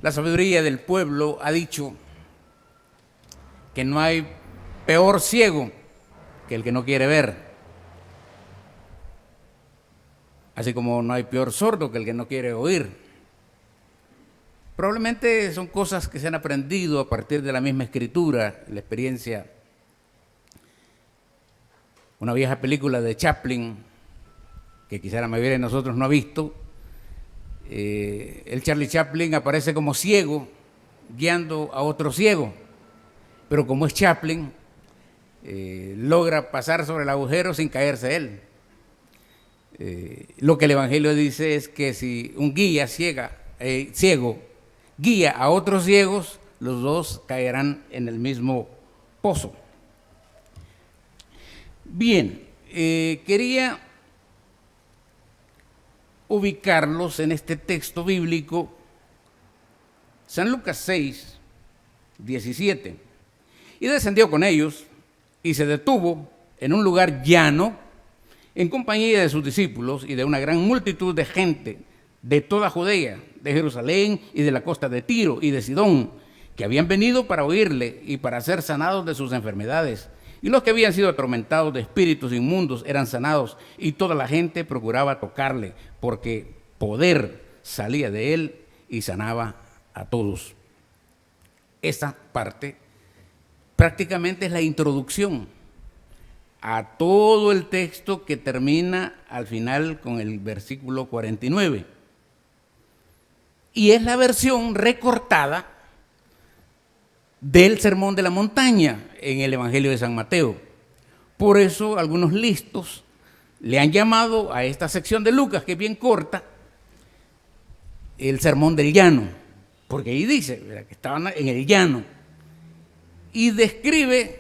La sabiduría del pueblo ha dicho que no hay peor ciego que el que no quiere ver, así como no hay peor sordo que el que no quiere oír. Probablemente son cosas que se han aprendido a partir de la misma escritura, la experiencia. Una vieja película de Chaplin, que quizá la mayoría de nosotros no ha visto, el Charlie Chaplin aparece como ciego guiando a otro ciego, pero como es Chaplin, logra pasar sobre el agujero sin caerse él. Lo que el Evangelio dice es que si un guía ciego guía a otros ciegos, los dos caerán en el mismo pozo. Bien, quería ubicarlos en este texto bíblico, San Lucas 6, 17. Y descendió con ellos y se detuvo en un lugar llano en compañía de sus discípulos y de una gran multitud de gente de toda Judea, de Jerusalén y de la costa de Tiro y de Sidón, que habían venido para oírle y para ser sanados de sus enfermedades. Y los que habían sido atormentados de espíritus inmundos eran sanados, y toda la gente procuraba tocarle, porque poder salía de él y sanaba a todos. Esa parte prácticamente es la introducción a todo el texto que termina al final con el versículo 49. Y es la versión recortada del Sermón de la Montaña en el Evangelio de San Mateo. Por eso algunos listos le han llamado a esta sección de Lucas, que es bien corta, el Sermón del Llano, porque ahí dice que estaban en el llano y describe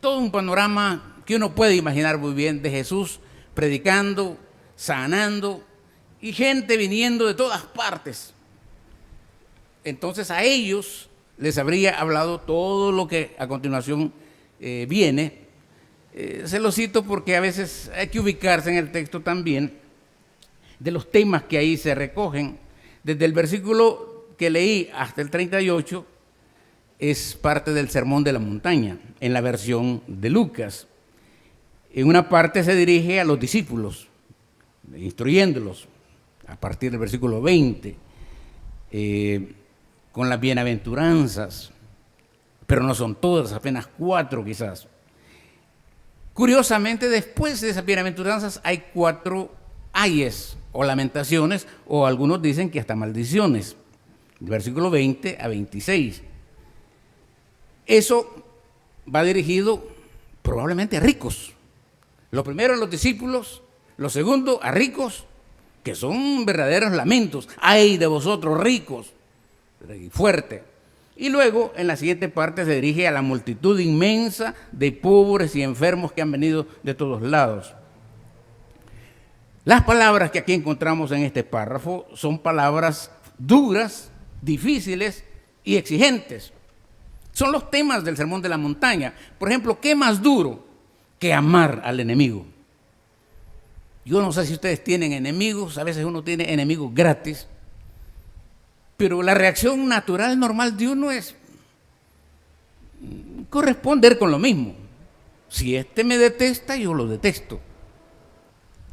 todo un panorama que uno puede imaginar muy bien de Jesús predicando, sanando y gente viniendo de todas partes. Entonces a ellos les habría hablado todo lo que a continuación viene. Se lo cito porque a veces hay que ubicarse en el texto también de los temas que ahí se recogen. Desde el versículo que leí hasta el 38 es parte del Sermón de la Montaña, en la versión de Lucas. En una parte se dirige a los discípulos, instruyéndolos, a partir del versículo 20, con las bienaventuranzas, pero no son todas, apenas 4 quizás. Curiosamente, después de esas bienaventuranzas hay 4 ayes o lamentaciones, o algunos dicen que hasta maldiciones, versículo 20 a 26. Eso va dirigido probablemente a ricos. Lo primero a los discípulos, lo segundo a ricos, que son verdaderos lamentos. ¡Ay de vosotros ricos! Fuerte. Y luego en la siguiente parte se dirige a la multitud inmensa de pobres y enfermos que han venido de todos lados. Las palabras que aquí encontramos en este párrafo son palabras duras, difíciles y exigentes. Son los temas del Sermón de la Montaña. Por ejemplo, ¿qué más duro que amar al enemigo? Yo no sé si ustedes tienen enemigos, a veces uno tiene enemigos gratis, pero la reacción natural, normal de uno es corresponder con lo mismo. Si este me detesta, yo lo detesto.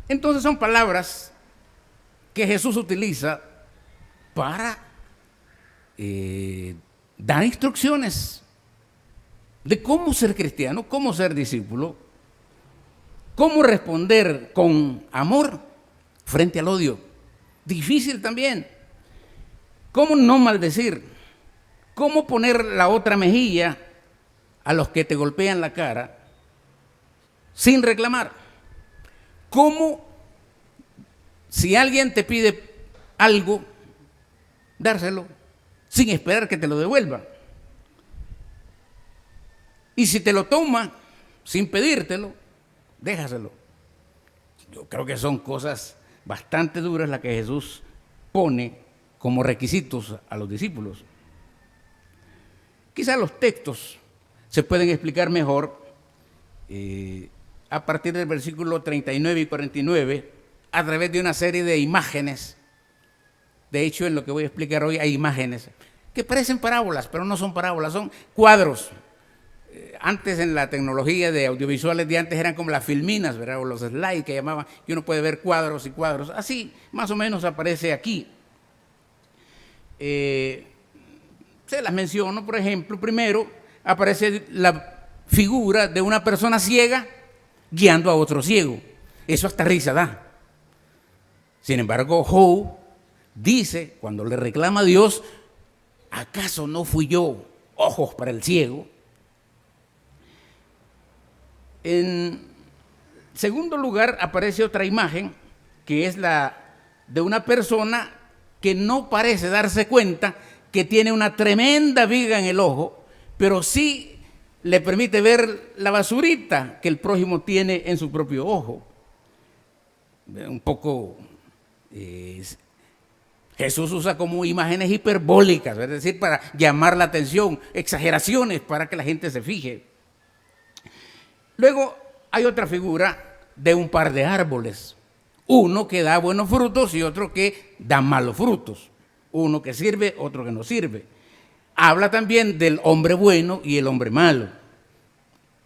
Entonces son palabras que Jesús utiliza para dar instrucciones de cómo ser cristiano, cómo ser discípulo, cómo responder con amor frente al odio. Difícil también. Cómo no maldecir, cómo poner la otra mejilla a los que te golpean la cara sin reclamar. Cómo, si alguien te pide algo, dárselo sin esperar que te lo devuelva. Y si te lo toma sin pedírtelo, déjaselo. Yo creo que son cosas bastante duras las que Jesús pone como requisitos a los discípulos. Quizás los textos se pueden explicar mejor a partir del versículo 39 y 49 a través de una serie de imágenes. De hecho, en lo que voy a explicar hoy hay imágenes que parecen parábolas, pero no son parábolas, son cuadros. Antes en la tecnología de audiovisuales de antes eran como las filminas, ¿verdad? O los slides que llamaban, y uno puede ver cuadros y cuadros. Así más o menos aparece aquí. Se las menciono, por ejemplo, primero aparece la figura de una persona ciega guiando a otro ciego. Eso hasta risa da. Sin embargo, Job dice, cuando le reclama a Dios, ¿acaso no fui yo ojos para el ciego? En segundo lugar, aparece otra imagen, que es la de una persona que no parece darse cuenta que tiene una tremenda viga en el ojo, pero sí le permite ver la basurita que el prójimo tiene en su propio ojo. Un poco Jesús usa como imágenes hiperbólicas, es decir, para llamar la atención, exageraciones para que la gente se fije. Luego hay otra figura de un par de árboles, uno que da buenos frutos y otro que da malos frutos, uno que sirve, otro que no sirve. Habla también del hombre bueno y el hombre malo.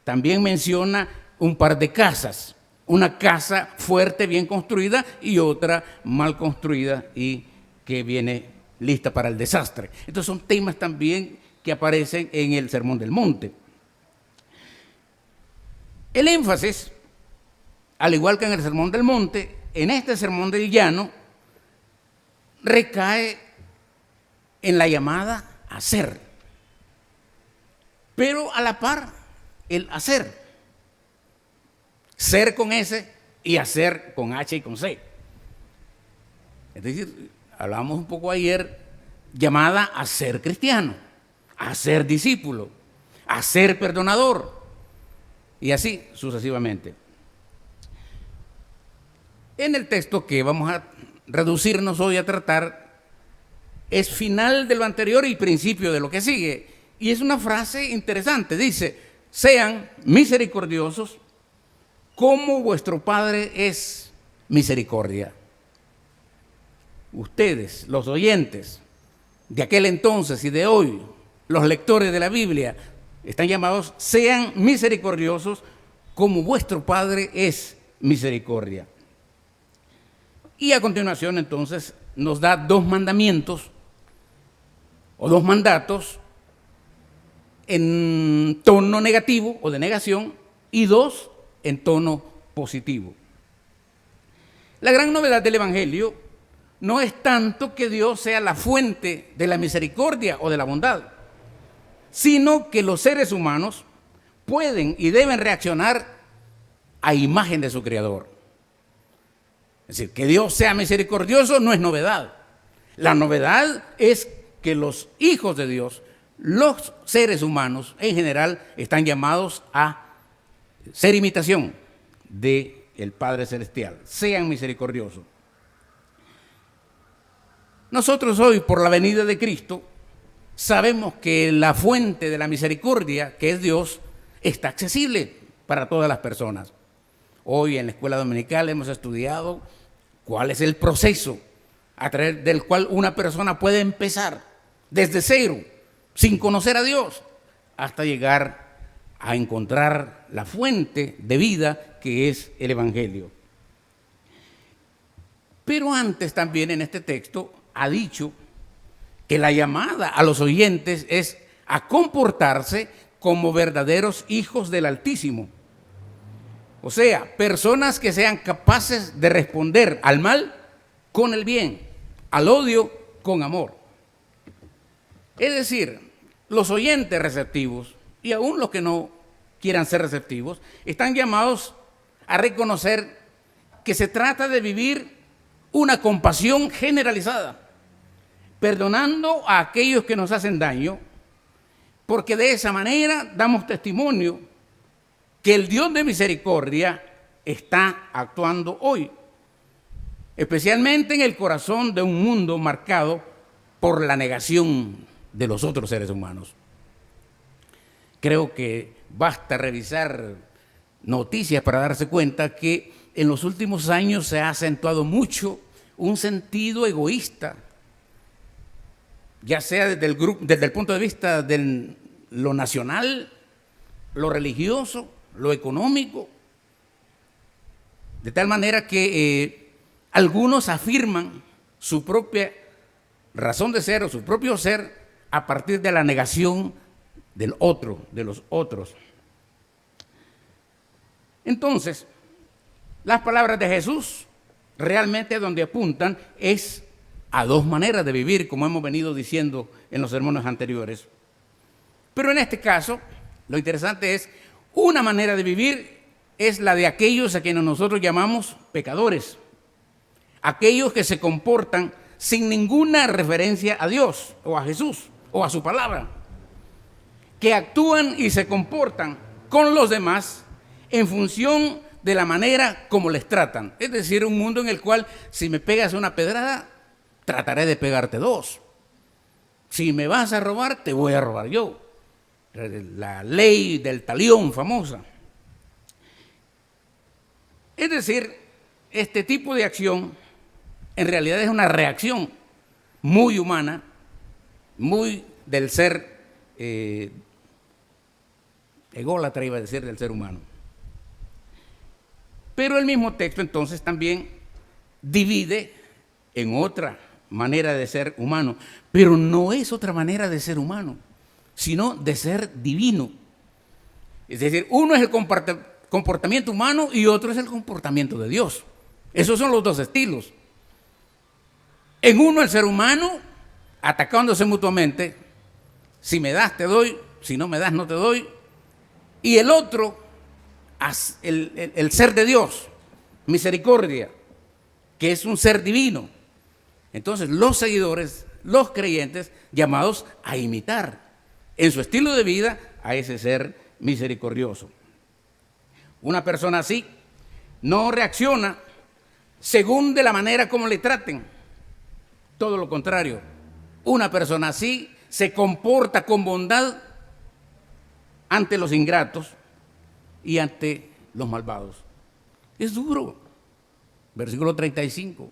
También menciona un par de casas, una casa fuerte, bien construida, y otra mal construida y que viene lista para el desastre. Estos son temas también que aparecen en el Sermón del Monte. El énfasis, al igual que en el Sermón del Monte, en este Sermón del Llano, recae en la llamada a hacer, pero a la par el hacer. Ser con S y hacer con H y con C. Es decir, hablábamos un poco ayer, llamada a ser cristiano, a ser discípulo, a ser perdonador, y así sucesivamente. En el texto que vamos a reducirnos hoy a tratar, es final de lo anterior y principio de lo que sigue. Y es una frase interesante, dice, sean misericordiosos como vuestro Padre es misericordia. Ustedes, los oyentes de aquel entonces y de hoy, los lectores de la Biblia, están llamados, sean misericordiosos como vuestro Padre es misericordia. Y a continuación entonces nos da dos mandamientos o dos mandatos en tono negativo o de negación y dos en tono positivo. La gran novedad del Evangelio no es tanto que Dios sea la fuente de la misericordia o de la bondad, sino que los seres humanos pueden y deben reaccionar a imagen de su Creador. Es decir, que Dios sea misericordioso no es novedad. La novedad es que los hijos de Dios, los seres humanos en general, están llamados a ser imitación del Padre Celestial. Sean misericordiosos. Nosotros hoy, por la venida de Cristo, sabemos que la fuente de la misericordia, que es Dios, está accesible para todas las personas. Hoy en la escuela dominical hemos estudiado cuál es el proceso a través del cual una persona puede empezar desde cero, sin conocer a Dios, hasta llegar a encontrar la fuente de vida que es el Evangelio. Pero antes también en este texto ha dicho que la llamada a los oyentes es a comportarse como verdaderos hijos del Altísimo. O sea, personas que sean capaces de responder al mal con el bien, al odio con amor. Es decir, los oyentes receptivos y aún los que no quieran ser receptivos están llamados a reconocer que se trata de vivir una compasión generalizada, perdonando a aquellos que nos hacen daño, porque de esa manera damos testimonio que el Dios de misericordia está actuando hoy, especialmente en el corazón de un mundo marcado por la negación de los otros seres humanos. Creo que basta revisar noticias para darse cuenta que en los últimos años se ha acentuado mucho un sentido egoísta ya sea desde el punto de vista de lo nacional, lo religioso, lo económico, de tal manera que algunos afirman su propia razón de ser o su propio ser a partir de la negación del otro, de los otros. Entonces, las palabras de Jesús realmente donde apuntan es a dos maneras de vivir, como hemos venido diciendo en los sermones anteriores. Pero en este caso, lo interesante es, una manera de vivir es la de aquellos a quienes nosotros llamamos pecadores, aquellos que se comportan sin ninguna referencia a Dios o a Jesús o a su palabra, que actúan y se comportan con los demás en función de la manera como les tratan. Es decir, un mundo en el cual si me pegas una pedrada, trataré de pegarte dos. Si me vas a robar, te voy a robar yo. La ley del talión famosa. Es decir, este tipo de acción en realidad es una reacción muy humana, muy del ser ególatra, iba a decir, del ser humano. Pero el mismo texto entonces también divide en otra manera de ser humano, pero no es otra manera de ser humano, sino de ser divino. Es decir, uno es el comportamiento humano y otro es el comportamiento de Dios. Esos son los dos estilos. En uno el ser humano atacándose mutuamente, si me das te doy, si no me das no te doy, y el otro, el ser de Dios, misericordia, que es un ser divino. Entonces los seguidores, los creyentes, llamados a imitar en su estilo de vida a ese ser misericordioso. Una persona así no reacciona según de la manera como le traten. Todo lo contrario, una persona así se comporta con bondad ante los ingratos y ante los malvados. Es duro. Versículo 35.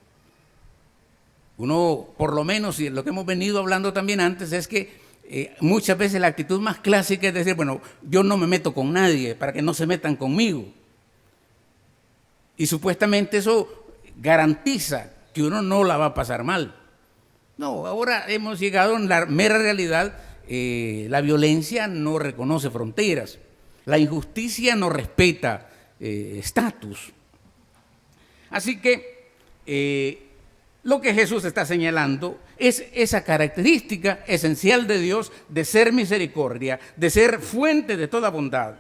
Uno, por lo menos, y lo que hemos venido hablando también antes, es que muchas veces la actitud más clásica es decir, bueno, yo no me meto con nadie para que no se metan conmigo. Y supuestamente eso garantiza que uno no la va a pasar mal. No, ahora hemos llegado en la mera realidad, la violencia no reconoce fronteras, la injusticia no respeta estatus. Así que lo que Jesús está señalando es esa característica esencial de Dios de ser misericordia, de ser fuente de toda bondad.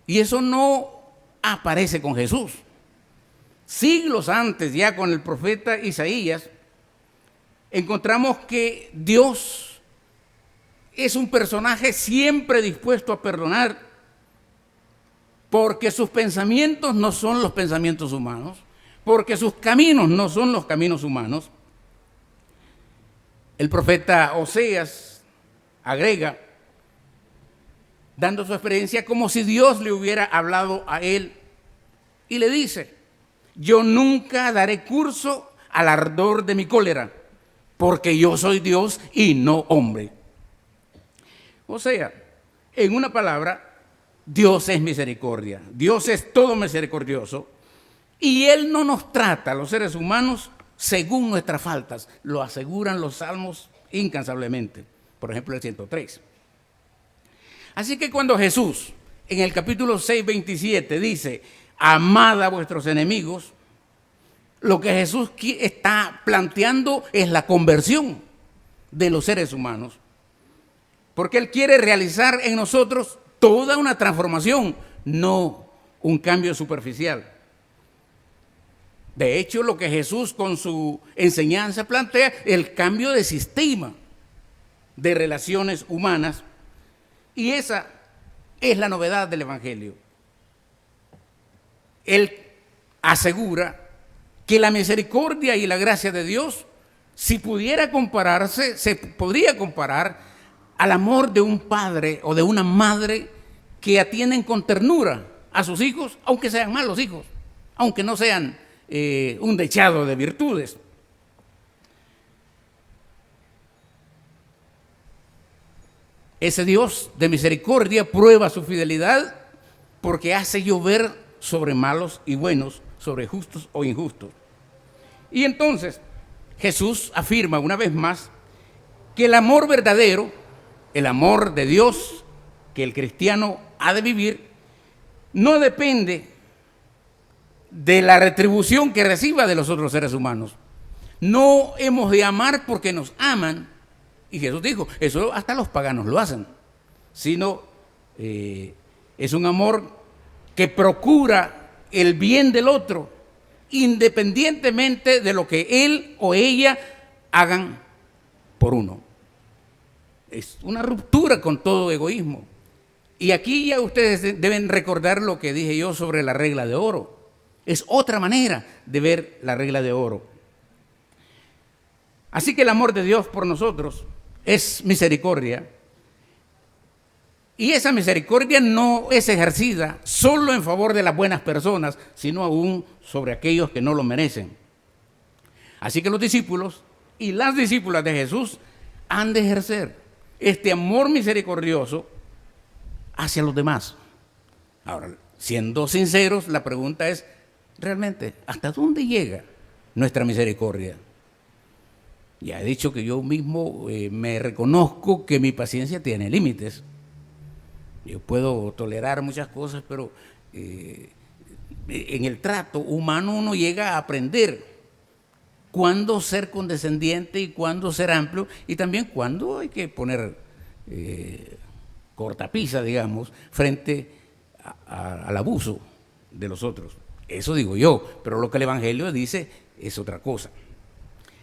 Y eso no aparece con Jesús. Siglos antes, ya con el profeta Isaías, encontramos que Dios es un personaje siempre dispuesto a perdonar, porque sus pensamientos no son los pensamientos humanos, porque sus caminos no son los caminos humanos. El profeta Oseas agrega, dando su experiencia como si Dios le hubiera hablado a él, y le dice: yo nunca daré curso al ardor de mi cólera, porque yo soy Dios y no hombre. O sea, en una palabra, Dios es misericordia, Dios es todo misericordioso, y Él no nos trata a los seres humanos según nuestras faltas, lo aseguran los salmos incansablemente, por ejemplo el 103. Así que cuando Jesús, en el capítulo 6, 27, dice, amad a vuestros enemigos, lo que Jesús está planteando es la conversión de los seres humanos, porque Él quiere realizar en nosotros toda una transformación, no un cambio superficial. De hecho, lo que Jesús con su enseñanza plantea es el cambio de sistema de relaciones humanas, y esa es la novedad del Evangelio. Él asegura que la misericordia y la gracia de Dios, si pudiera compararse, se podría comparar al amor de un padre o de una madre que atienden con ternura a sus hijos, aunque sean malos hijos, aunque no sean un dechado de virtudes. Ese Dios de misericordia prueba su fidelidad porque hace llover sobre malos y buenos, sobre justos o injustos. Y entonces Jesús afirma una vez más que el amor verdadero, el amor de Dios que el cristiano ha de vivir, no depende de la retribución que reciba de los otros seres humanos. No hemos de amar porque nos aman, y Jesús dijo, eso hasta los paganos lo hacen, sino es un amor que procura el bien del otro, independientemente de lo que él o ella hagan por uno. Es una ruptura con todo egoísmo. Y aquí ya ustedes deben recordar lo que dije yo sobre la regla de oro. Es otra manera de ver la regla de oro. Así que el amor de Dios por nosotros es misericordia. Y esa misericordia no es ejercida solo en favor de las buenas personas, sino aún sobre aquellos que no lo merecen. Así que los discípulos y las discípulas de Jesús han de ejercer este amor misericordioso hacia los demás. Ahora, siendo sinceros, la pregunta es, realmente, ¿hasta dónde llega nuestra misericordia? Ya he dicho que yo mismo me reconozco que mi paciencia tiene límites. Yo puedo tolerar muchas cosas, pero en el trato humano uno llega a aprender cuándo ser condescendiente y cuándo ser amplio, y también cuándo hay que poner cortapisa, digamos, frente al abuso de los otros. Eso digo yo, pero lo que el Evangelio dice es otra cosa.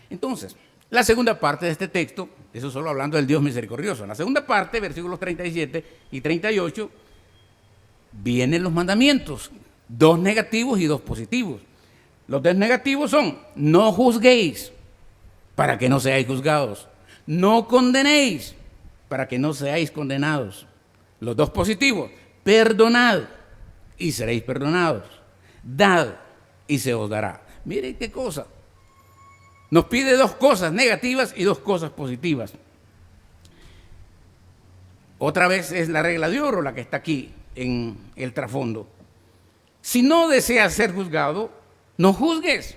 Entonces, la segunda parte de este texto, eso solo hablando del Dios misericordioso. En la segunda parte, versículos 37 y 38, vienen los mandamientos, 2 negativos y 2 positivos. Los 2 negativos son, no juzguéis, para que no seáis juzgados. No condenéis, para que no seáis condenados. Los 2 positivos, perdonad, y seréis perdonados. Dad, y se os dará. Miren qué cosa. Nos pide 2 cosas negativas y 2 cosas positivas. Otra vez es la regla de oro la que está aquí en el trasfondo. Si no deseas ser juzgado, no juzgues.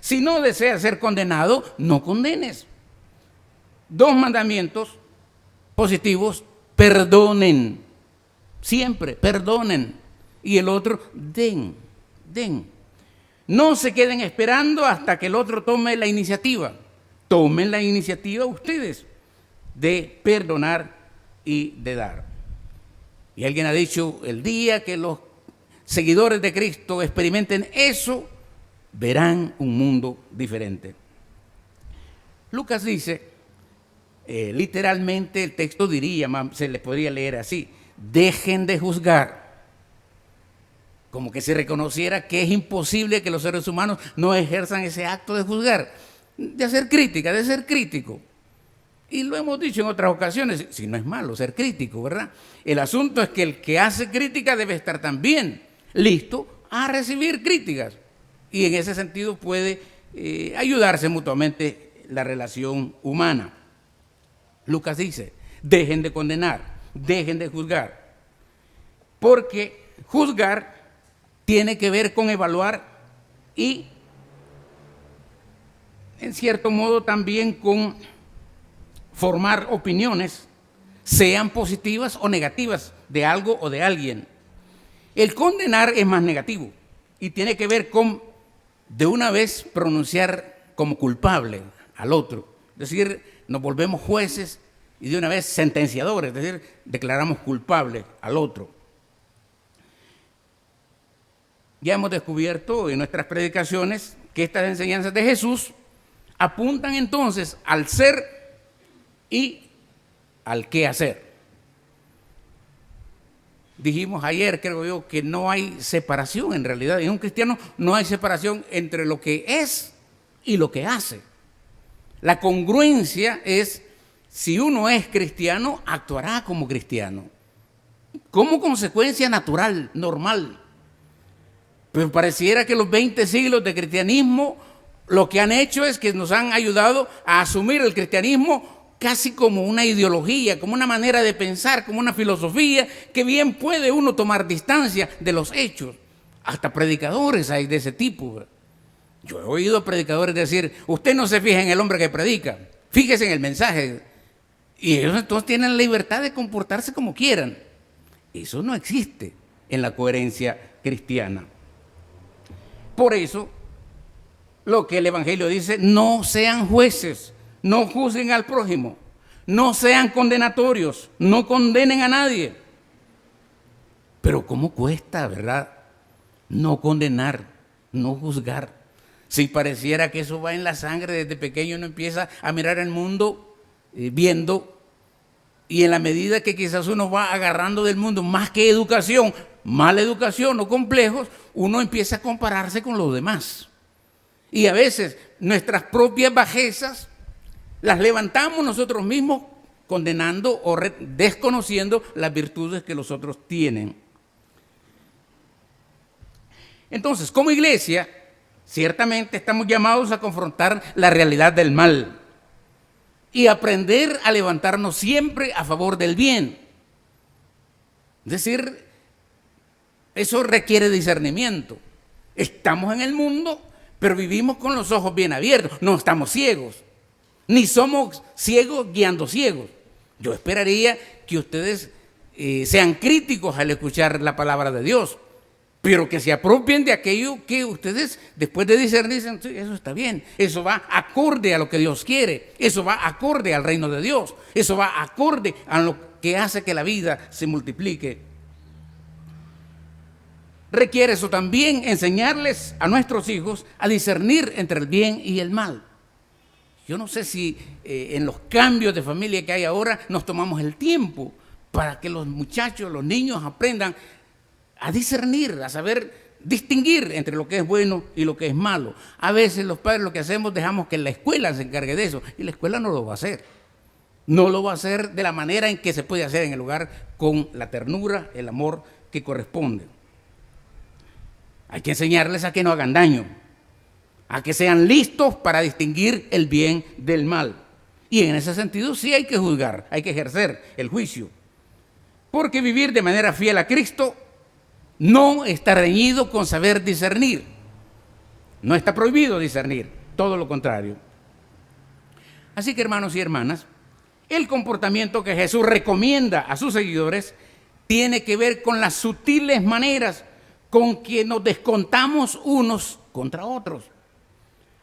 Si no deseas ser condenado, no condenes. 2 mandamientos positivos, perdonen. Siempre, perdonen. Y el otro, den. No se queden esperando hasta que el otro tome la iniciativa. Tomen la iniciativa ustedes de perdonar y de dar. Y alguien ha dicho, el día que los seguidores de Cristo experimenten eso, verán un mundo diferente. Lucas dice, literalmente el texto diría, se le podría leer así, dejen de juzgar. Como que se reconociera que es imposible que los seres humanos no ejerzan ese acto de juzgar, de hacer crítica, de ser crítico. Y lo hemos dicho en otras ocasiones, si no es malo ser crítico, ¿verdad? El asunto es que el que hace crítica debe estar también listo a recibir críticas. Y en ese sentido puede ayudarse mutuamente la relación humana. Lucas dice, dejen de condenar, dejen de juzgar. Porque juzgar tiene que ver con evaluar y, en cierto modo, también con formar opiniones, sean positivas o negativas, de algo o de alguien. El condenar es más negativo y tiene que ver con, de una vez, pronunciar como culpable al otro. Es decir, nos volvemos jueces y de una vez sentenciadores, es decir, declaramos culpable al otro. Ya hemos descubierto en nuestras predicaciones que estas enseñanzas de Jesús apuntan entonces al ser y al qué hacer. Dijimos ayer, creo yo, que no hay separación en realidad. En un cristiano no hay separación entre lo que es y lo que hace. La congruencia es, si uno es cristiano, actuará como cristiano, como consecuencia natural, normal. Pero pareciera que los 20 siglos de cristianismo lo que han hecho es que nos han ayudado a asumir el cristianismo casi como una ideología, como una manera de pensar, como una filosofía, que bien puede uno tomar distancia de los hechos. Hasta predicadores hay de ese tipo. Yo he oído predicadores decir, usted no se fija en el hombre que predica, fíjese en el mensaje. Y ellos entonces tienen la libertad de comportarse como quieran. Eso no existe en la coherencia cristiana. Por eso, lo que el Evangelio dice, no sean jueces, no juzguen al prójimo, no sean condenatorios, no condenen a nadie. Pero ¿cómo cuesta, verdad? No condenar, no juzgar. Si pareciera que eso va en la sangre, desde pequeño uno empieza a mirar el mundo viendo, y en la medida que quizás uno va agarrando del mundo más que educación, mala educación o complejos, uno empieza a compararse con los demás. Y a veces nuestras propias bajezas las levantamos nosotros mismos condenando o desconociendo las virtudes que los otros tienen. Entonces, como iglesia, ciertamente estamos llamados a confrontar la realidad del mal y aprender a levantarnos siempre a favor del bien. Es decir, eso requiere discernimiento. Estamos en el mundo, pero vivimos con los ojos bien abiertos. No estamos ciegos, ni somos ciegos guiando ciegos. Yo esperaría que ustedes sean críticos al escuchar la palabra de Dios, pero que se apropien de aquello que ustedes, después de discernir, dicen, sí, eso está bien, eso va acorde a lo que Dios quiere, eso va acorde al reino de Dios, eso va acorde a lo que hace que la vida se multiplique. Requiere eso también enseñarles a nuestros hijos a discernir entre el bien y el mal. Yo no sé si en los cambios de familia que hay ahora nos tomamos el tiempo para que los muchachos, los niños aprendan a discernir, a saber distinguir entre lo que es bueno y lo que es malo. A veces los padres lo que hacemos, dejamos que la escuela se encargue de eso, y la escuela no lo va a hacer. No lo va a hacer de la manera en que se puede hacer en el hogar, con la ternura, el amor que corresponde. Hay que enseñarles a que no hagan daño, a que sean listos para distinguir el bien del mal. Y en ese sentido sí hay que juzgar, hay que ejercer el juicio. Porque vivir de manera fiel a Cristo no está reñido con saber discernir. No está prohibido discernir, todo lo contrario. Así que, hermanos y hermanas, el comportamiento que Jesús recomienda a sus seguidores tiene que ver con las sutiles maneras con que nos descontamos unos contra otros.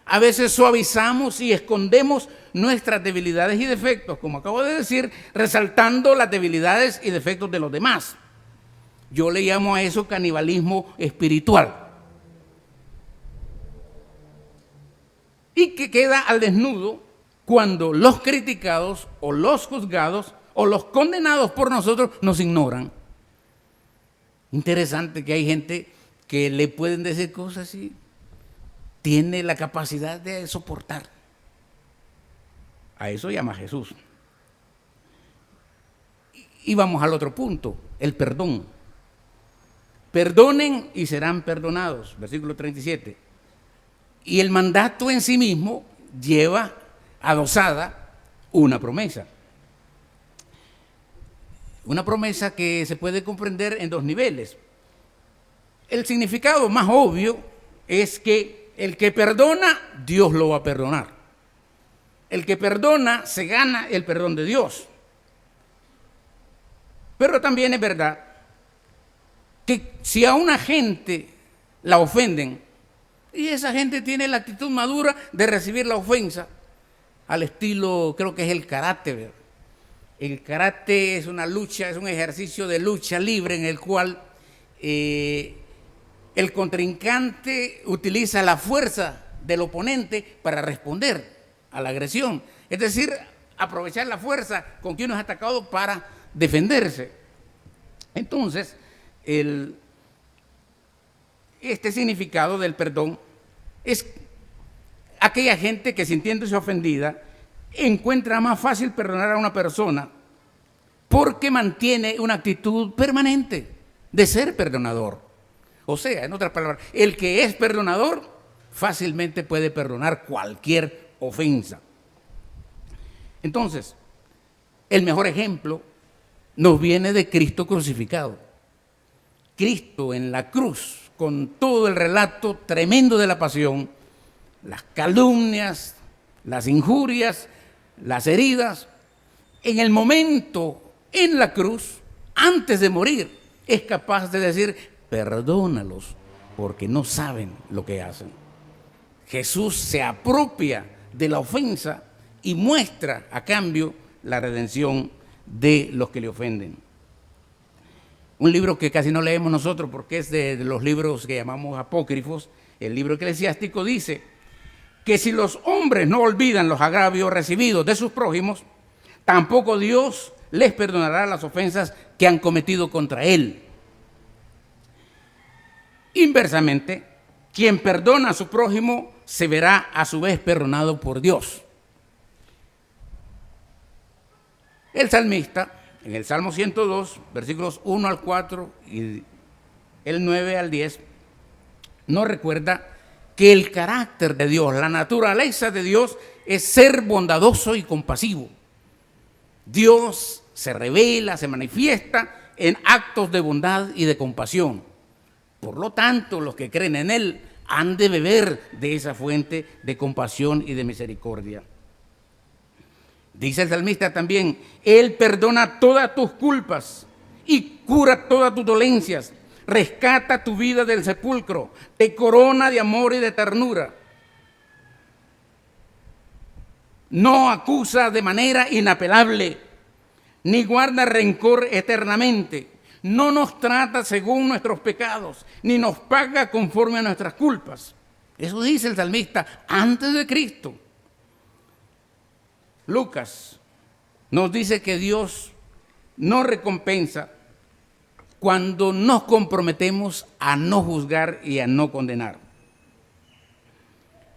A veces suavizamos y escondemos nuestras debilidades y defectos, como acabo de decir, resaltando las debilidades y defectos de los demás. Yo le llamo a eso canibalismo espiritual. Y que queda al desnudo cuando los criticados o los juzgados o los condenados por nosotros nos ignoran. Interesante que hay gente que le pueden decir cosas y tiene la capacidad de soportar. A eso llama Jesús. Y vamos al otro punto, el perdón. Perdonen y serán perdonados, versículo 37. Y el mandato en sí mismo lleva adosada una promesa. Una promesa que se puede comprender en dos niveles. El significado más obvio es que el que perdona, Dios lo va a perdonar. El que perdona se gana el perdón de Dios. Pero también es verdad que si a una gente la ofenden, y esa gente tiene la actitud madura de recibir la ofensa, al estilo, creo que es el karate, ¿verdad? El karate es una lucha, es un ejercicio de lucha libre en el cual el contrincante utiliza la fuerza del oponente para responder a la agresión. Es decir, aprovechar la fuerza con que uno es atacado para defenderse. Entonces, este significado del perdón es aquella gente que, sintiéndose ofendida, encuentra más fácil perdonar a una persona porque mantiene una actitud permanente de ser perdonador. O sea, en otras palabras, el que es perdonador fácilmente puede perdonar cualquier ofensa. Entonces, El mejor ejemplo nos viene de Cristo crucificado. Cristo en la cruz, con todo el relato tremendo de la pasión, las calumnias, las injurias, las heridas, en el momento en la cruz, antes de morir, es capaz de decir: perdónalos, porque no saben lo que hacen. Jesús se apropia de la ofensa y muestra a cambio la redención de los que le ofenden. Un libro que casi no leemos nosotros porque es de los libros que llamamos apócrifos, el libro eclesiástico, dice que si los hombres no olvidan los agravios recibidos de sus prójimos, tampoco Dios les perdonará las ofensas que han cometido contra Él. Inversamente, quien perdona a su prójimo se verá a su vez perdonado por Dios. El salmista, en el Salmo 102, versículos 1 al 4 y el 9 al 10, nos recuerda que el carácter de Dios, la naturaleza de Dios, es ser bondadoso y compasivo. Dios se revela, se manifiesta en actos de bondad y de compasión. Por lo tanto, los que creen en Él han de beber de esa fuente de compasión y de misericordia. Dice el salmista también: Él perdona todas tus culpas y cura todas tus dolencias, rescata tu vida del sepulcro, te corona de amor y de ternura. No acusa de manera inapelable, ni guarda rencor eternamente. No nos trata según nuestros pecados, ni nos paga conforme a nuestras culpas. Eso dice el salmista antes de Cristo. Lucas nos dice que Dios nos recompensa cuando nos comprometemos a no juzgar y a no condenar.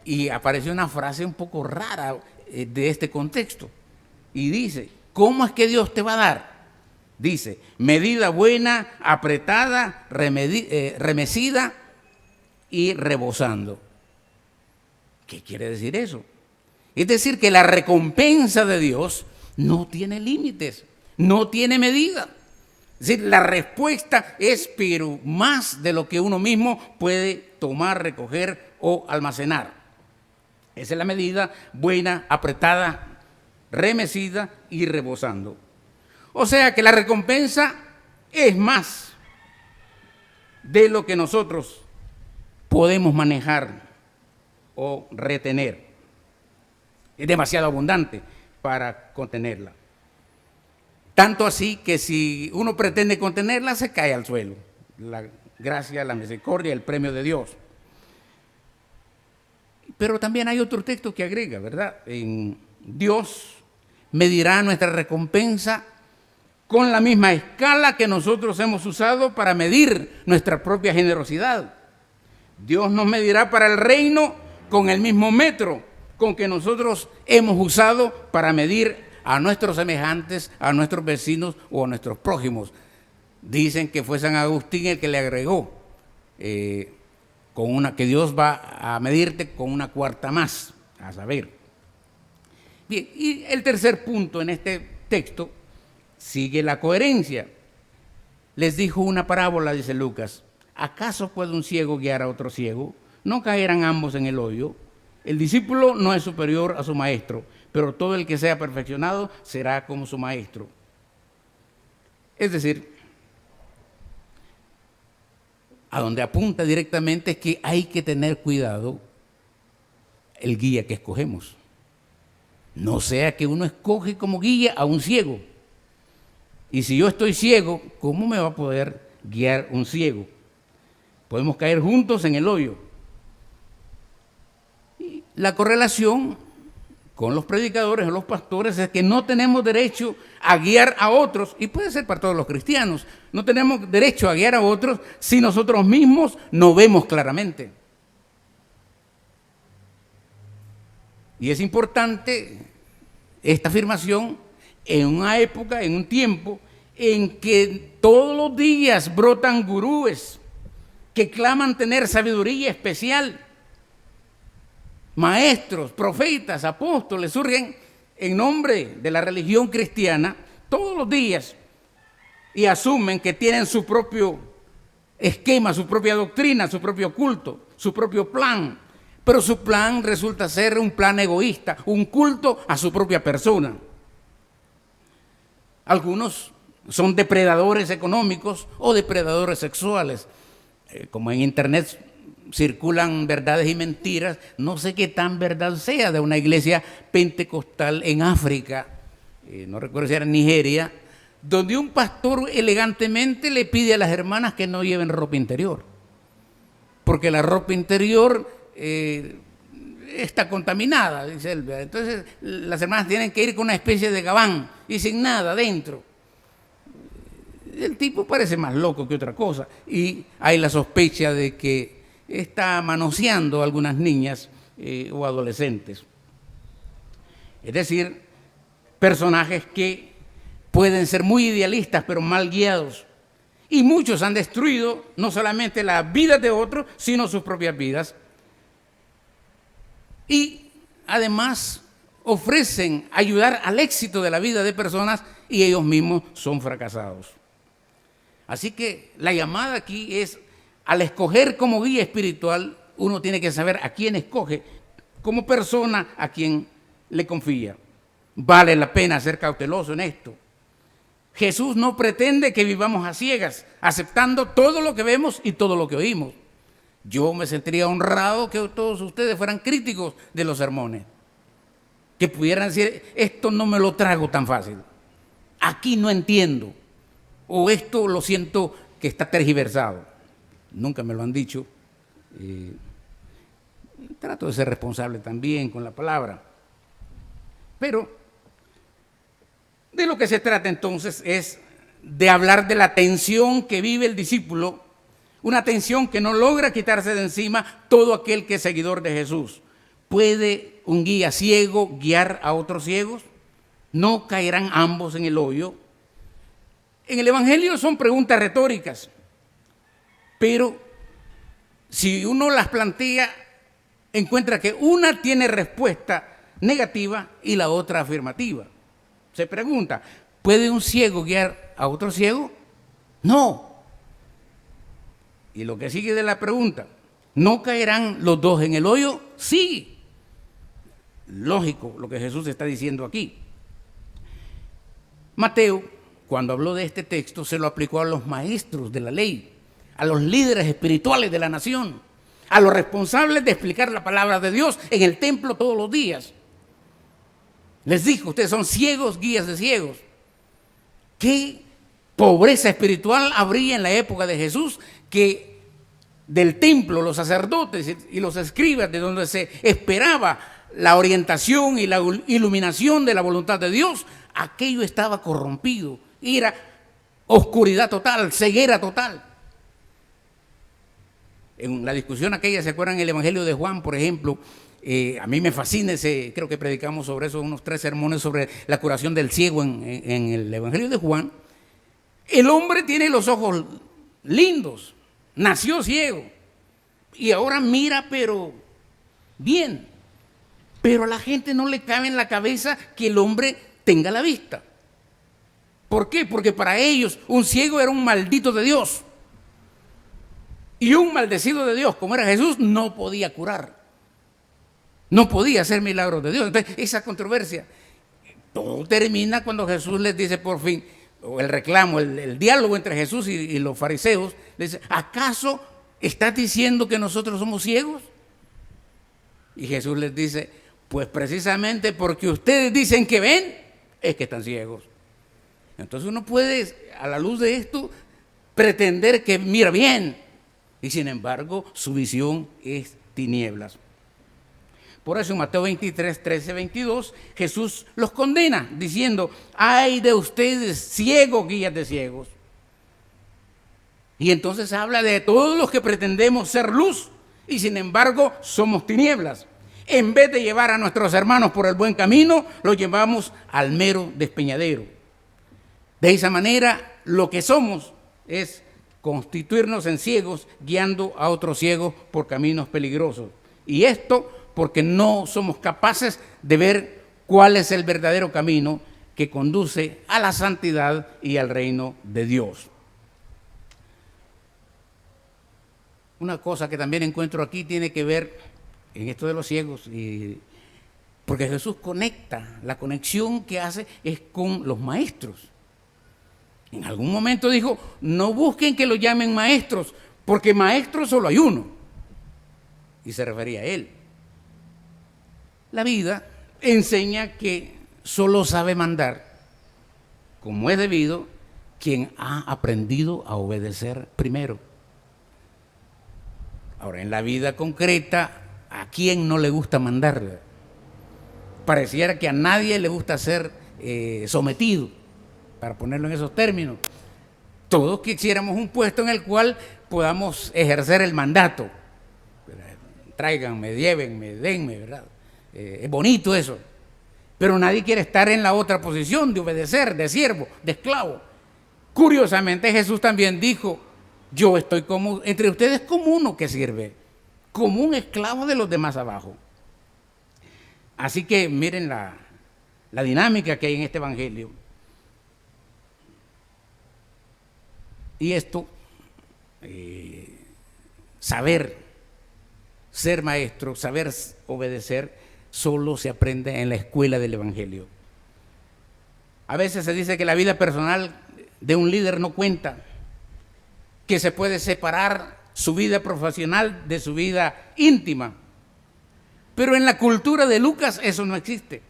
Y apareció una frase un poco rara de este contexto. Y dice: ¿cómo es que Dios te va a dar? Dice: medida buena, apretada, remecida y rebosando. ¿Qué quiere decir eso? Es decir, que la recompensa de Dios no tiene límites, no tiene medida. Es decir, la respuesta es pero más de lo que uno mismo puede tomar, recoger o almacenar. Esa es la medida buena, apretada, remecida y rebosando. O sea que la recompensa es más de lo que nosotros podemos manejar o retener. Es demasiado abundante para contenerla. Tanto así que si uno pretende contenerla, se cae al suelo. La gracia, la misericordia, el premio de Dios. Pero también hay otro texto que agrega, ¿verdad? En Dios medirá nuestra recompensa con la misma escala que nosotros hemos usado para medir nuestra propia generosidad. Dios nos medirá para el reino con el mismo metro con que nosotros hemos usado para medir a nuestros semejantes, a nuestros vecinos o a nuestros prójimos. Dicen que fue San Agustín el que le agregó que Dios va a medirte con una cuarta más, a saber. Bien, y el tercer punto en este texto sigue la coherencia. Les dijo una parábola, dice Lucas: ¿acaso puede un ciego guiar a otro ciego? ¿No caerán ambos en el hoyo? El discípulo no es superior a su maestro, pero todo el que sea perfeccionado será como su maestro. Es decir, a donde apunta directamente es que hay que tener cuidado el guía que escogemos. No sea que uno escoge como guía a un ciego. Y si yo estoy ciego, ¿cómo me va a poder guiar un ciego? Podemos caer juntos en el hoyo. Y la correlación con los predicadores o los pastores es que no tenemos derecho a guiar a otros, y puede ser para todos los cristianos, no tenemos derecho a guiar a otros si nosotros mismos no vemos claramente. Y es importante esta afirmación en una época, en un tiempo en que todos los días brotan gurúes que claman tener sabiduría especial. Maestros, profetas, apóstoles surgen en nombre de la religión cristiana todos los días y asumen que tienen su propio esquema, su propia doctrina, su propio culto, su propio plan. Pero su plan resulta ser un plan egoísta, un culto a su propia persona. Algunos son depredadores económicos o depredadores sexuales. Como en internet circulan verdades y mentiras, no sé qué tan verdad sea de una iglesia pentecostal en África, no recuerdo si era en Nigeria, donde un pastor elegantemente le pide a las hermanas que no lleven ropa interior, porque la ropa interior está contaminada, dice él. Entonces las hermanas tienen que ir con una especie de gabán y sin nada dentro. El tipo parece más loco que otra cosa y hay la sospecha de que está manoseando a algunas niñas o adolescentes. Es decir, personajes que pueden ser muy idealistas pero mal guiados. Y muchos han destruido no solamente las vidas de otros, sino sus propias vidas. Y además ofrecen ayudar al éxito de la vida de personas y ellos mismos son fracasados. Así que la llamada aquí es, al escoger como guía espiritual, uno tiene que saber a quién escoge como persona, a quién le confía. Vale la pena ser cauteloso en esto. Jesús no pretende que vivamos a ciegas, aceptando todo lo que vemos y todo lo que oímos. Yo me sentiría honrado que todos ustedes fueran críticos de los sermones, que pudieran decir, esto no me lo trago tan fácil, aquí no entiendo, o esto lo siento que está tergiversado. Nunca me lo han dicho. Trato de ser responsable también con la palabra. Pero de lo que se trata entonces es de hablar de la tensión que vive el discípulo, una tensión que no logra quitarse de encima todo aquel que es seguidor de Jesús. ¿Puede un guía ciego guiar a otros ciegos? ¿No caerán ambos en el hoyo? En el Evangelio son preguntas retóricas, pero si uno las plantea, encuentra que una tiene respuesta negativa y la otra afirmativa. Se pregunta, ¿puede un ciego guiar a otro ciego? No. Y lo que sigue de la pregunta, ¿no caerán los dos en el hoyo? Sí. Lógico lo que Jesús está diciendo aquí. Mateo, cuando habló de este texto, se lo aplicó a los maestros de la ley, a los líderes espirituales de la nación, a los responsables de explicar la palabra de Dios en el templo todos los días. Les dijo, ustedes son ciegos, guías de ciegos. ¿Qué pobreza espiritual habría en la época de Jesús que del templo, los sacerdotes y los escribas, de donde se esperaba la orientación y la iluminación de la voluntad de Dios, aquello estaba corrompido? Era oscuridad total, ceguera total. En la discusión aquella, ¿se acuerdan el Evangelio de Juan, por ejemplo? A mí me fascina creo que predicamos sobre eso, unos 3 sermones sobre la curación del ciego en el Evangelio de Juan. El hombre tiene los ojos lindos, nació ciego y ahora mira pero bien. Pero a la gente no le cabe en la cabeza que el hombre tenga la vista. ¿Por qué? Porque para ellos un ciego era un maldito de Dios. Y un maldecido de Dios, como era Jesús, no podía curar. No podía hacer milagros de Dios. Entonces, esa controversia, todo termina cuando Jesús les dice por fin, o el reclamo, el diálogo entre Jesús y los fariseos, les dice, ¿acaso estás diciendo que nosotros somos ciegos? Y Jesús les dice, pues precisamente porque ustedes dicen que ven, es que están ciegos. Entonces uno puede, a la luz de esto, pretender que mira bien, y sin embargo su visión es tinieblas. Por eso en Mateo 23, 13, 22, Jesús los condena diciendo, ay de ustedes ciegos, guías de ciegos. Y entonces habla de todos los que pretendemos ser luz y sin embargo somos tinieblas. En vez de llevar a nuestros hermanos por el buen camino, los llevamos al mero despeñadero. De esa manera, lo que somos es constituirnos en ciegos, guiando a otros ciegos por caminos peligrosos. Y esto porque no somos capaces de ver cuál es el verdadero camino que conduce a la santidad y al reino de Dios. Una cosa que también encuentro aquí tiene que ver en esto de los ciegos, porque Jesús conecta, la conexión que hace es con los maestros. En algún momento dijo, no busquen que lo llamen maestros, porque maestro solo hay uno. Y se refería a él. La vida enseña que solo sabe mandar, como es debido, quien ha aprendido a obedecer primero. Ahora, en la vida concreta, ¿a quién no le gusta mandar? Pareciera que a nadie le gusta ser sometido, para ponerlo en esos términos. Todos quisiéramos un puesto en el cual podamos ejercer el mandato. Tráiganme, llévenme, denme, ¿verdad? Es bonito eso. Pero nadie quiere estar en la otra posición de obedecer, de siervo, de esclavo. Curiosamente, Jesús también dijo, yo estoy entre ustedes como uno que sirve, como un esclavo de los demás abajo. Así que miren la dinámica que hay en este evangelio. Y esto, saber ser maestro, saber obedecer, solo se aprende en la escuela del evangelio. A veces se dice que la vida personal de un líder no cuenta, que se puede separar su vida profesional de su vida íntima. Pero en la cultura de Lucas eso no existe.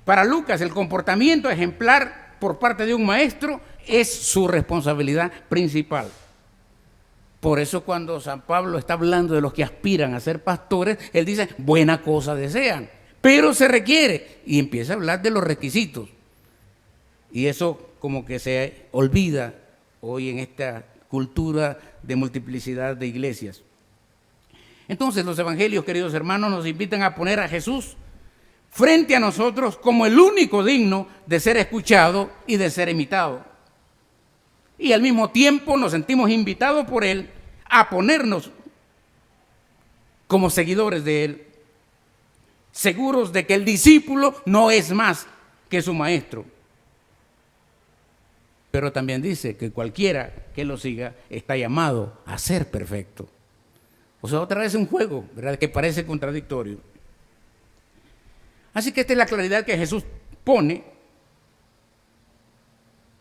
Para Lucas el comportamiento ejemplar por parte de un maestro es su responsabilidad principal. Por eso cuando San Pablo está hablando de los que aspiran a ser pastores, él dice, buena cosa desean, pero se requiere, y empieza a hablar de los requisitos. Y eso como que se olvida hoy en esta cultura de multiplicidad de iglesias. Entonces los evangelios, queridos hermanos, nos invitan a poner a Jesús frente a nosotros como el único digno de ser escuchado y de ser imitado. Y al mismo tiempo nos sentimos invitados por Él a ponernos como seguidores de Él, seguros de que el discípulo no es más que su maestro. Pero también dice que cualquiera que lo siga está llamado a ser perfecto. O sea, otra vez un juego, ¿verdad?, que parece contradictorio. Así que esta es la claridad que Jesús pone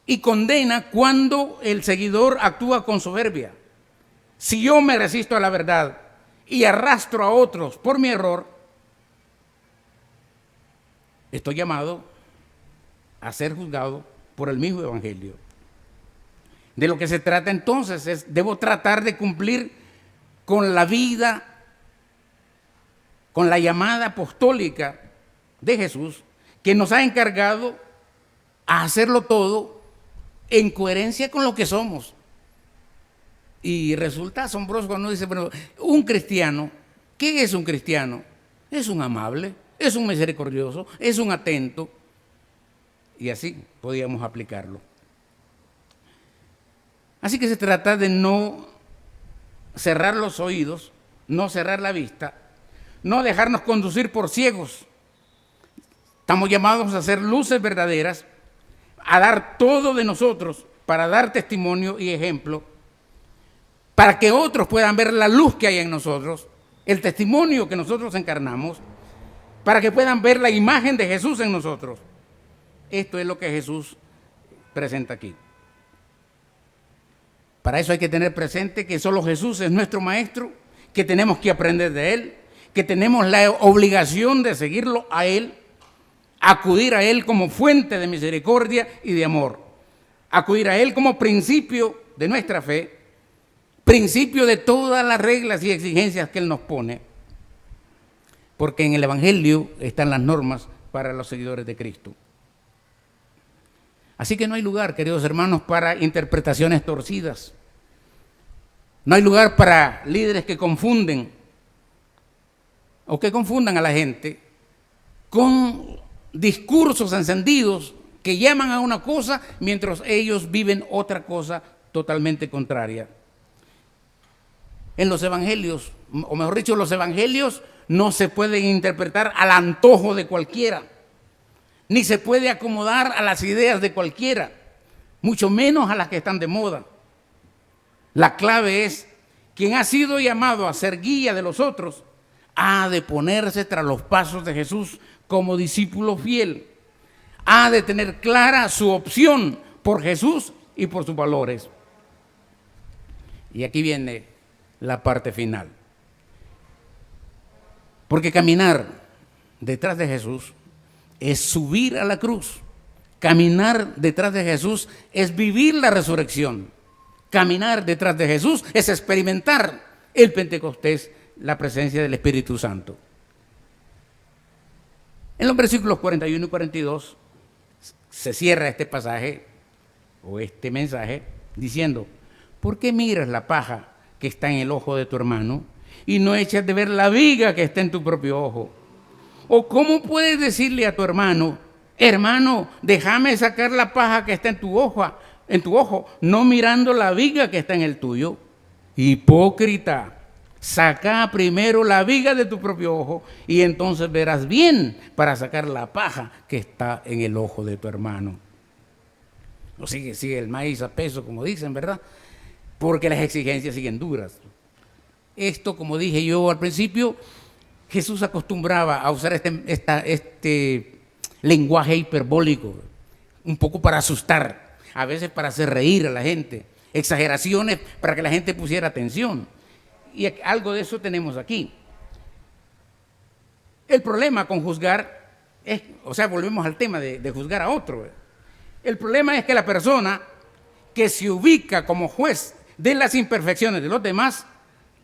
y condena cuando el seguidor actúa con soberbia. Si yo me resisto a la verdad y arrastro a otros por mi error, estoy llamado a ser juzgado por el mismo evangelio. De lo que se trata entonces es, debo tratar de cumplir con la vida, con la llamada apostólica de Jesús, que nos ha encargado a hacerlo todo en coherencia con lo que somos. Y resulta asombroso cuando uno dice, bueno, un cristiano, ¿qué es un cristiano? Es un amable, es un misericordioso, es un atento. Y así podíamos aplicarlo. Así que se trata de no cerrar los oídos, no cerrar la vista, no dejarnos conducir por ciegos. Estamos llamados a ser luces verdaderas, a dar todo de nosotros para dar testimonio y ejemplo, para que otros puedan ver la luz que hay en nosotros, el testimonio que nosotros encarnamos, para que puedan ver la imagen de Jesús en nosotros. Esto es lo que Jesús presenta aquí. Para eso hay que tener presente que solo Jesús es nuestro maestro, que tenemos que aprender de Él, que tenemos la obligación de seguirlo a Él, acudir a Él como fuente de misericordia y de amor, acudir a Él como principio de nuestra fe, principio de todas las reglas y exigencias que Él nos pone, porque en el Evangelio están las normas para los seguidores de Cristo. Así que no hay lugar, queridos hermanos, para interpretaciones torcidas. No hay lugar para líderes que confunden o que confundan a la gente con discursos encendidos que llaman a una cosa mientras ellos viven otra cosa totalmente contraria. En los evangelios, o mejor dicho, los evangelios no se pueden interpretar al antojo de cualquiera. ni se puede acomodar a las ideas de cualquiera, mucho menos a las que están de moda. La clave es, quien ha sido llamado a ser guía de los otros, ha de ponerse tras los pasos de Jesús como discípulo fiel. Ha de tener clara su opción por Jesús y por sus valores. Y aquí viene la parte final. Porque caminar detrás de Jesús es subir a la cruz. Caminar detrás de Jesús es vivir la resurrección. Caminar detrás de Jesús es experimentar el Pentecostés, la presencia del Espíritu Santo. En los versículos 41 y 42 se cierra este pasaje o este mensaje diciendo: ¿por qué miras la paja que está en el ojo de tu hermano y no echas de ver la viga que está en tu propio ojo? ¿O cómo puedes decirle a tu hermano: hermano, déjame sacar la paja que está en tu ojo, no mirando la viga que está en el tuyo? Hipócrita, saca primero la viga de tu propio ojo y entonces verás bien para sacar la paja que está en el ojo de tu hermano. No sigue el maíz a peso, como dicen, ¿verdad? Porque las exigencias siguen duras. Esto, como dije yo al principio, Jesús acostumbraba a usar este lenguaje hiperbólico, un poco para asustar, a veces para hacer reír a la gente, exageraciones para que la gente pusiera atención. Y algo de eso tenemos aquí. El problema con juzgar es, volvemos al tema de juzgar a otro. El problema es que la persona que se ubica como juez de las imperfecciones de los demás,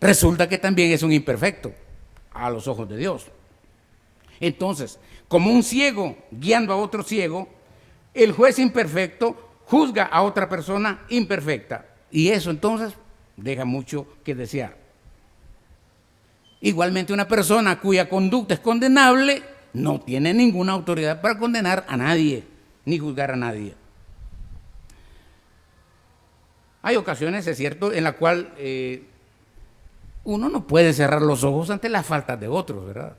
resulta que también es un imperfecto a los ojos de Dios. Entonces, como un ciego guiando a otro ciego, el juez imperfecto juzga a otra persona imperfecta. Y eso entonces deja mucho que desear. Igualmente, una persona cuya conducta es condenable no tiene ninguna autoridad para condenar a nadie, ni juzgar a nadie. Hay ocasiones, es cierto, en la cual uno no puede cerrar los ojos ante las faltas de otros, ¿verdad?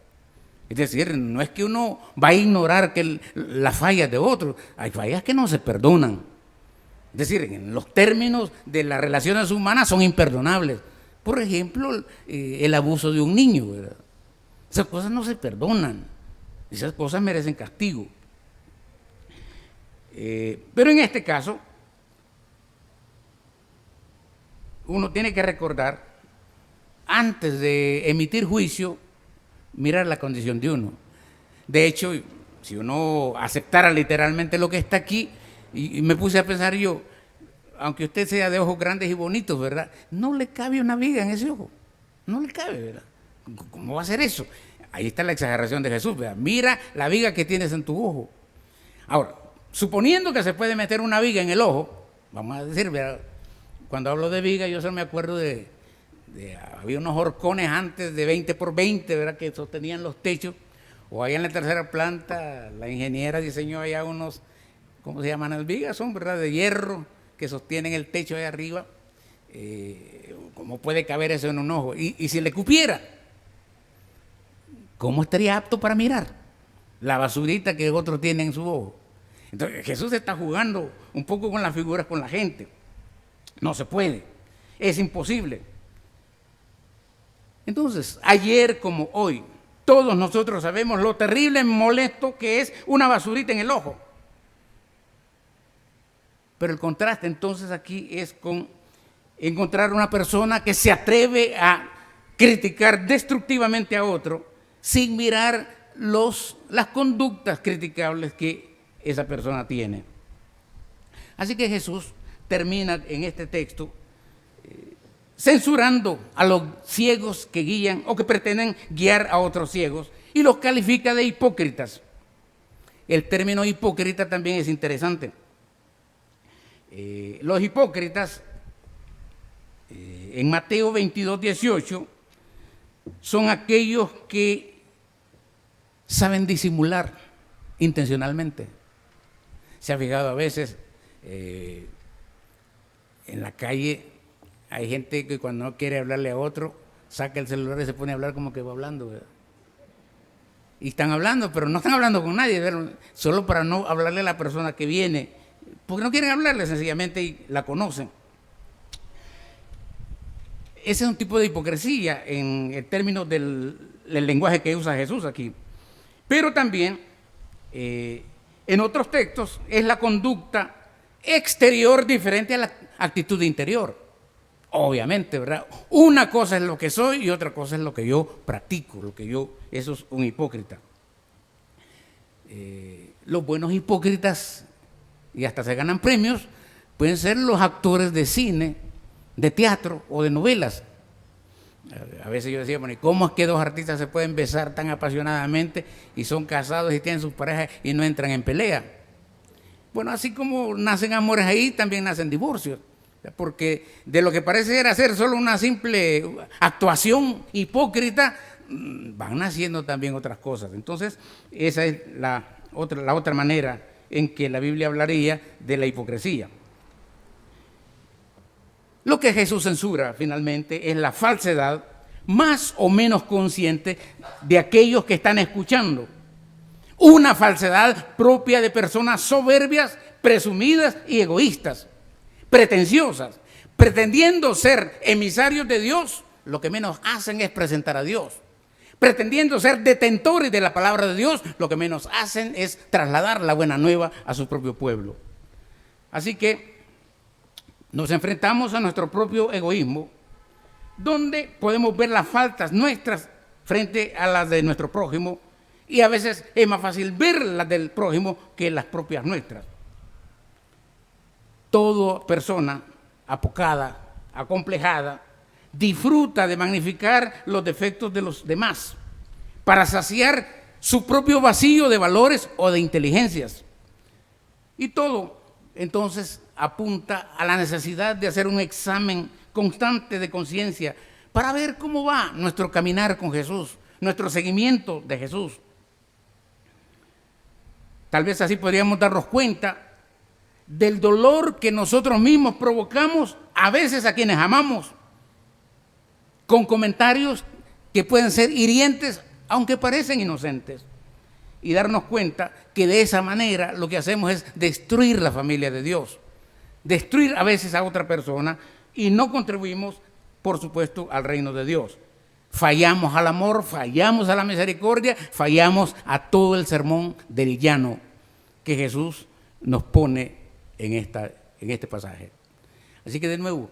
Es decir, no es que uno va a ignorar las fallas de otros, hay fallas que no se perdonan. Es decir, en los términos de las relaciones humanas son imperdonables. Por ejemplo, el abuso de un niño, ¿verdad? Esas cosas no se perdonan, esas cosas merecen castigo. Pero en este caso, uno tiene que recordar, antes de emitir juicio, mirar la condición de uno. De hecho, si uno aceptara literalmente lo que está aquí, y me puse a pensar yo, aunque usted sea de ojos grandes y bonitos, ¿verdad? No le cabe una viga en ese ojo. No le cabe, ¿verdad? ¿Cómo va a ser eso? Ahí está la exageración de Jesús, ¿verdad? Mira la viga que tienes en tu ojo. Ahora, suponiendo que se puede meter una viga en el ojo, vamos a decir, ¿verdad? Cuando hablo de viga, yo solo me acuerdo había unos horcones antes de 20 por 20, ¿verdad? Que sostenían los techos. O allá en la tercera planta, la ingeniera diseñó allá unos, ¿cómo se llaman las vigas? Son, ¿verdad? De hierro, que sostienen el techo ahí arriba. ¿Cómo puede caber eso en un ojo? Y si le cupiera, ¿cómo estaría apto para mirar la basurita que otro tiene en su ojo? Entonces Jesús está jugando un poco con las figuras, con la gente. No se puede, es imposible. Entonces, ayer como hoy, todos nosotros sabemos lo terrible y molesto que es una basurita en el ojo. Pero el contraste entonces aquí es con encontrar una persona que se atreve a criticar destructivamente a otro sin mirar las conductas criticables que esa persona tiene. Así que Jesús termina en este texto censurando a los ciegos que guían o que pretenden guiar a otros ciegos y los califica de hipócritas. El término hipócrita también es interesante. Los hipócritas, en Mateo 22, 18, son aquellos que saben disimular intencionalmente. Se ha fijado a veces en la calle, hay gente que cuando no quiere hablarle a otro, saca el celular y se pone a hablar como que va hablando, ¿verdad? y están hablando, pero no están hablando con nadie, solo para no hablarle a la persona que viene, porque no quieren hablarle sencillamente y la conocen. Ese es un tipo de hipocresía en el término del lenguaje que usa Jesús aquí. Pero también en otros textos es la conducta exterior diferente a la actitud interior. Obviamente, ¿verdad? Una cosa es lo que soy y otra cosa es lo que yo practico, eso es un hipócrita. Los buenos hipócritas, y hasta se ganan premios, pueden ser los actores de cine, de teatro o de novelas. A veces yo decía, bueno, ¿y cómo es que dos artistas se pueden besar tan apasionadamente y son casados y tienen sus parejas y no entran en pelea? Bueno, así como nacen amores ahí, también nacen divorcios, porque de lo que parece ser solo una simple actuación hipócrita, van naciendo también otras cosas. Entonces, esa es la otra manera en que la Biblia hablaría de la hipocresía. Lo que Jesús censura finalmente es la falsedad más o menos consciente de aquellos que están escuchando. Una falsedad propia de personas soberbias, presumidas y egoístas, pretenciosas, pretendiendo ser emisarios de Dios, lo que menos hacen es presentar a Dios. Pretendiendo ser detentores de la palabra de Dios, lo que menos hacen es trasladar la buena nueva a su propio pueblo. Así que nos enfrentamos a nuestro propio egoísmo, donde podemos ver las faltas nuestras frente a las de nuestro prójimo, y a veces es más fácil ver las del prójimo que las propias nuestras. Toda persona apocada, acomplejada, disfruta de magnificar los defectos de los demás para saciar su propio vacío de valores o de inteligencias. Y todo, entonces, apunta a la necesidad de hacer un examen constante de conciencia para ver cómo va nuestro caminar con Jesús, nuestro seguimiento de Jesús. Tal vez así podríamos darnos cuenta del dolor que nosotros mismos provocamos a veces a quienes amamos, con comentarios que pueden ser hirientes, aunque parecen inocentes. Y darnos cuenta que de esa manera lo que hacemos es destruir la familia de Dios, destruir a veces a otra persona y no contribuimos, por supuesto, al reino de Dios. Fallamos al amor, fallamos a la misericordia, fallamos a todo el sermón del llano que Jesús nos pone en este pasaje. Así que de nuevo,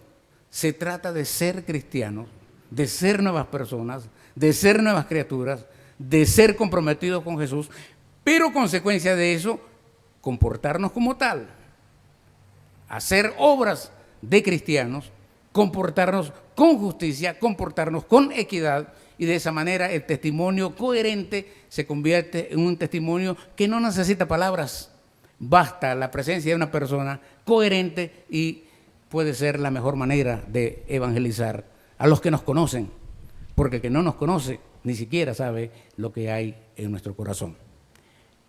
se trata de ser cristianos, de ser nuevas personas, de ser nuevas criaturas, de ser comprometidos con Jesús, pero consecuencia de eso, comportarnos como tal, hacer obras de cristianos, comportarnos con justicia, comportarnos con equidad, y de esa manera el testimonio coherente se convierte en un testimonio que no necesita palabras, basta la presencia de una persona coherente y puede ser la mejor manera de evangelizar a los que nos conocen, porque el que no nos conoce ni siquiera sabe lo que hay en nuestro corazón.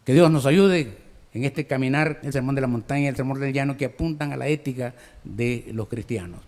Que Dios nos ayude en este caminar, el sermón de la montaña y el sermón del llano, que apuntan a la ética de los cristianos.